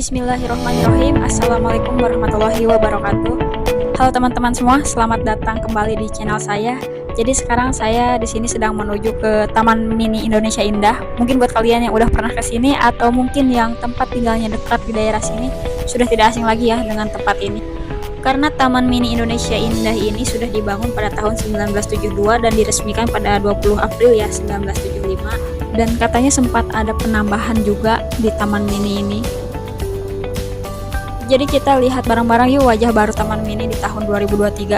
Bismillahirrahmanirrahim. Assalamualaikum warahmatullahi wabarakatuh. Halo teman-teman semua, selamat datang kembali di channel saya. Jadi sekarang saya di sini sedang menuju ke Taman Mini Indonesia Indah. Mungkin buat kalian yang udah pernah ke sini atau mungkin yang tempat tinggalnya dekat di daerah sini sudah tidak asing lagi ya dengan tempat ini. Karena Taman Mini Indonesia Indah ini sudah dibangun pada tahun 1972 dan diresmikan pada 20 April ya 1975. Dan katanya sempat ada penambahan juga di Taman Mini ini. Jadi kita lihat bareng-bareng yuk wajah baru Taman Mini di tahun 2023.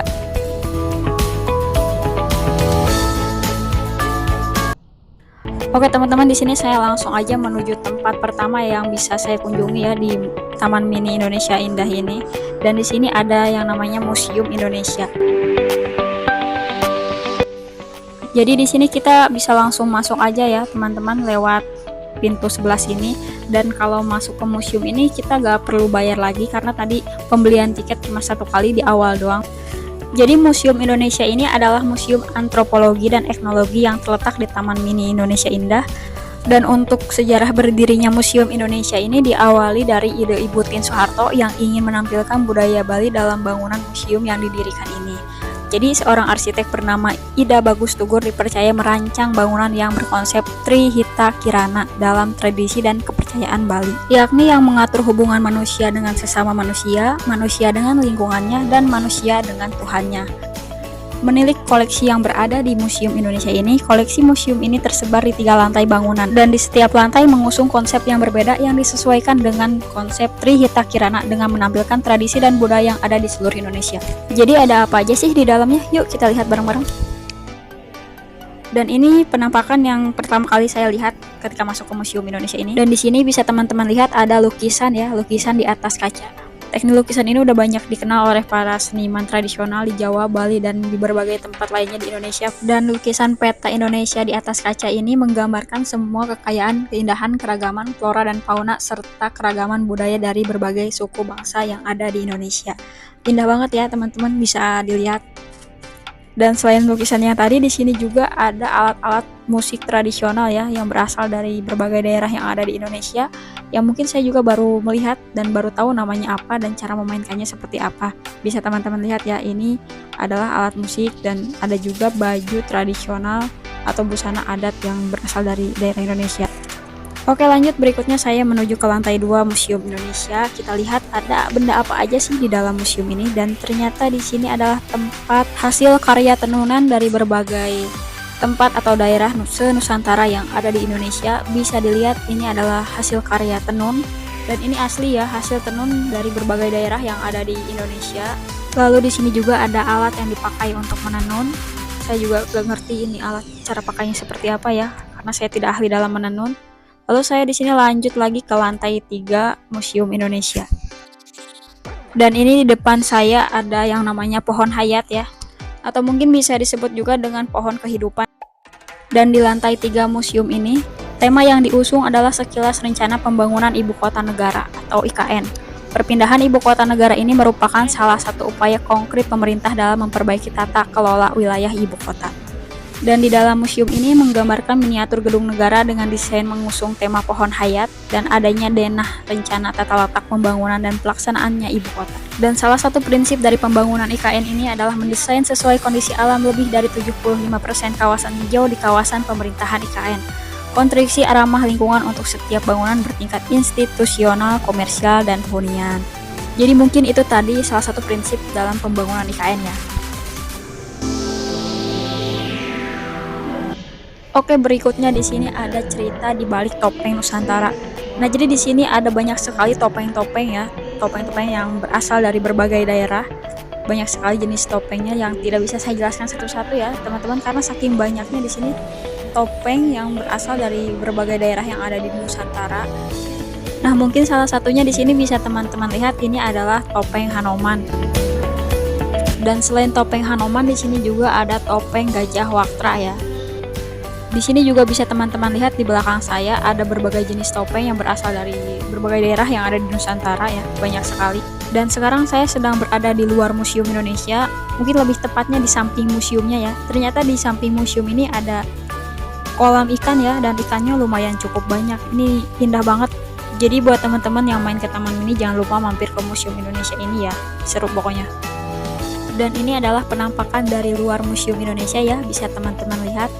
Oke teman-teman, di sini saya langsung aja menuju tempat pertama yang bisa saya kunjungi ya di Taman Mini Indonesia Indah ini. Dan di sini ada yang namanya Museum Indonesia. Jadi di sini kita bisa langsung masuk aja ya teman-teman lewat pintu sebelah sini, dan kalau masuk ke museum ini kita gak perlu bayar lagi karena tadi pembelian tiket cuma satu kali di awal doang. Jadi Museum Indonesia ini adalah museum antropologi dan etnologi yang terletak di Taman Mini Indonesia Indah. Dan untuk sejarah berdirinya Museum Indonesia ini diawali dari ide Ibu Tien Soeharto yang ingin menampilkan budaya Bali dalam bangunan museum yang didirikan ini. Jadi seorang arsitek bernama Ida Bagus Tugur dipercaya merancang bangunan yang berkonsep Trihita Kirana dalam tradisi dan kepercayaan Bali, yakni yang mengatur hubungan manusia dengan sesama manusia, manusia dengan lingkungannya, dan manusia dengan Tuhannya. Menilik koleksi yang berada di Museum Indonesia ini, koleksi museum ini tersebar di 3 lantai bangunan, dan di setiap lantai mengusung konsep yang berbeda yang disesuaikan dengan konsep Trihita Kirana dengan menampilkan tradisi dan budaya yang ada di seluruh Indonesia. Jadi ada apa aja sih di dalamnya? Yuk kita lihat bareng-bareng. Dan ini penampakan yang pertama kali saya lihat ketika masuk ke Museum Indonesia ini. Dan di sini bisa teman-teman lihat ada lukisan ya, lukisan di atas kaca. Teknik lukisan ini udah banyak dikenal oleh para seniman tradisional di Jawa, Bali, dan di berbagai tempat lainnya di Indonesia. Dan lukisan peta Indonesia di atas kaca ini menggambarkan semua kekayaan, keindahan, keragaman, flora dan fauna, serta keragaman budaya dari berbagai suku bangsa yang ada di Indonesia. Indah banget ya teman-teman, bisa dilihat. Dan selain lukisannya tadi, di sini juga ada alat-alat musik tradisional ya yang berasal dari berbagai daerah yang ada di Indonesia, yang mungkin saya juga baru melihat dan baru tahu namanya apa dan cara memainkannya seperti apa. Bisa teman-teman lihat ya, ini adalah alat musik dan ada juga baju tradisional atau busana adat yang berasal dari daerah Indonesia. Oke lanjut, berikutnya saya menuju ke lantai 2 Museum Indonesia. Kita lihat ada benda apa aja sih di dalam museum ini, dan ternyata di sini adalah tempat hasil karya tenunan dari berbagai tempat atau daerah se-Nusantara yang ada di Indonesia. Bisa dilihat ini adalah hasil karya tenun, dan ini asli ya, hasil tenun dari berbagai daerah yang ada di Indonesia. Lalu di sini juga ada alat yang dipakai untuk menenun. Saya juga gak ngerti ini alat cara pakainya seperti apa ya, karena saya tidak ahli dalam menenun. Lalu saya di sini lanjut lagi ke lantai 3 Museum Indonesia. Dan ini di depan saya ada yang namanya pohon hayat ya, atau mungkin bisa disebut juga dengan pohon kehidupan. Dan di lantai 3 museum ini, tema yang diusung adalah sekilas rencana pembangunan ibu kota negara atau IKN. Perpindahan ibu kota negara ini merupakan salah satu upaya konkret pemerintah dalam memperbaiki tata kelola wilayah ibu kota. Dan di dalam museum ini menggambarkan miniatur gedung negara dengan desain mengusung tema pohon hayat dan adanya denah rencana tata letak pembangunan dan pelaksanaannya ibu kota. Dan salah satu prinsip dari pembangunan IKN ini adalah mendesain sesuai kondisi alam. Lebih dari 75% kawasan hijau di kawasan pemerintahan IKN. Konstruksi ramah lingkungan untuk setiap bangunan bertingkat institusional, komersial, dan hunian. Jadi mungkin itu tadi salah satu prinsip dalam pembangunan IKN ya. Oke, berikutnya di sini ada cerita di balik topeng Nusantara. Nah, jadi di sini ada banyak sekali topeng-topeng ya, topeng-topeng yang berasal dari berbagai daerah. Banyak sekali jenis topengnya yang tidak bisa saya jelaskan satu-satu ya, teman-teman, karena saking banyaknya di sini topeng yang berasal dari berbagai daerah yang ada di Nusantara. Nah, mungkin salah satunya di sini bisa teman-teman lihat, ini adalah topeng Hanoman. Dan selain topeng Hanoman, di sini juga ada topeng Gajah Waktra ya. Di sini juga bisa teman-teman lihat di belakang saya ada berbagai jenis topeng yang berasal dari berbagai daerah yang ada di Nusantara ya, banyak sekali. Dan sekarang saya sedang berada di luar Museum Indonesia, mungkin lebih tepatnya di samping museumnya ya. Ternyata di samping museum ini ada kolam ikan ya, dan ikannya lumayan cukup banyak. Ini indah banget Jadi buat teman-teman yang main ke Taman Mini jangan lupa mampir ke Museum Indonesia ini ya, seru pokoknya. Dan ini adalah penampakan dari luar Museum Indonesia ya, bisa teman-teman lihat.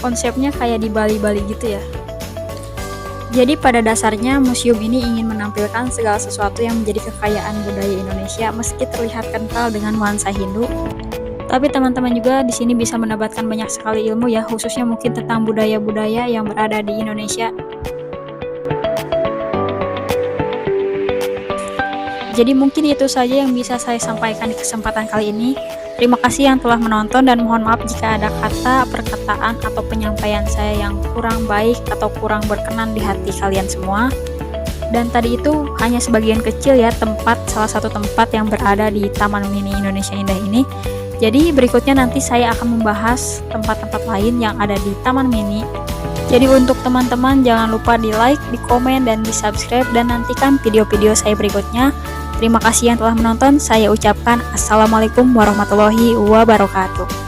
Konsepnya kayak di Bali-Bali gitu ya. Jadi pada dasarnya museum ini ingin menampilkan segala sesuatu yang menjadi kekayaan budaya Indonesia meski terlihat kental dengan nuansa Hindu. Tapi teman-teman juga di sini bisa mendapatkan banyak sekali ilmu ya, khususnya mungkin tentang budaya-budaya yang berada di Indonesia. Jadi mungkin itu saja yang bisa saya sampaikan di kesempatan kali ini. Terima kasih yang telah menonton dan mohon maaf jika ada kata, perkataan, atau penyampaian saya yang kurang baik atau kurang berkenan di hati kalian semua. Dan tadi itu hanya sebagian kecil ya salah satu tempat yang berada di Taman Mini Indonesia Indah ini. Jadi berikutnya nanti saya akan membahas tempat-tempat lain yang ada di Taman Mini. Jadi untuk teman-teman jangan lupa di like, di komen, dan di subscribe dan nantikan video-video saya berikutnya. Terima kasih yang telah menonton. Saya ucapkan Assalamualaikum warahmatullahi wabarakatuh.